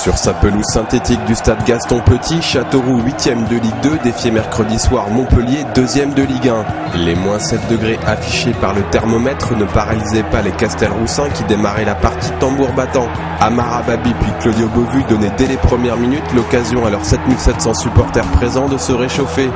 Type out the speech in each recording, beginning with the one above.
Sur sa pelouse synthétique du stade Gaston Petit, Châteauroux 8e de Ligue 2 défiait mercredi soir Montpellier 2e de Ligue 1. Les moins 7 degrés affichés par le thermomètre ne paralysaient pas les Castelroussins qui démarraient la partie tambour battant. Amara Babi puis Claudio Beauvu donnaient dès les premières minutes l'occasion à leurs 7700 supporters présents de se réchauffer.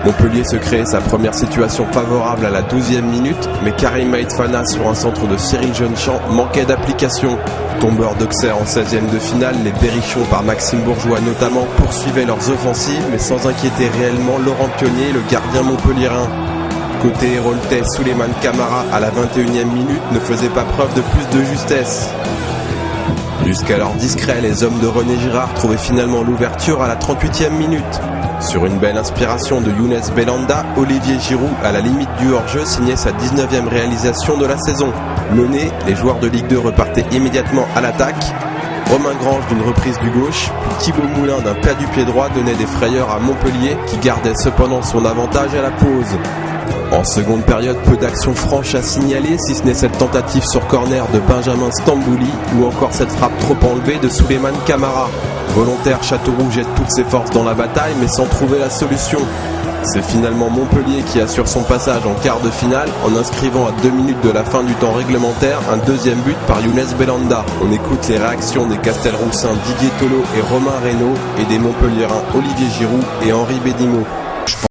Montpellier se créait sa première situation favorable à la 12e minute, mais Karim Maïtfana sur un centre de Cyril Jeunechamp manquait d'application. Tombeurs d'Auxerre en 16e de finale, les Berrichons par Maxime Bourgeois notamment poursuivaient leurs offensives, mais sans inquiéter réellement Laurent Pionnier, le gardien montpelliérain. Côté héroltais, Souleymane Camara à la 21e minute ne faisait pas preuve de plus de justesse. Jusqu'alors discrets, les hommes de René Girard trouvaient finalement l'ouverture à la 38e minute. Sur une belle inspiration de Younes Belhanda, Olivier Giroud, à la limite du hors-jeu, signait sa 19e réalisation de la saison. Menés, les joueurs de Ligue 2 repartaient immédiatement à l'attaque. Romain Grange d'une reprise du gauche, puis Thibaut Moulin d'un plat du pied droit donnait des frayeurs à Montpellier qui gardait cependant son avantage à la pause. En seconde période, peu d'actions franches à signaler, si ce n'est cette tentative sur corner de Benjamin Stambouli ou encore cette frappe trop enlevée de Souleymane Camara. Volontaire, Châteauroux jette toutes ses forces dans la bataille mais sans trouver la solution. C'est finalement Montpellier qui assure son passage en quart de finale en inscrivant à 2 minutes de la fin du temps réglementaire un deuxième but par Younes Belhanda. On écoute les réactions des Castelroussins Didier Tolo et Romain Reynaud et des Montpelliérains Olivier Giroud et Henri Bédimo.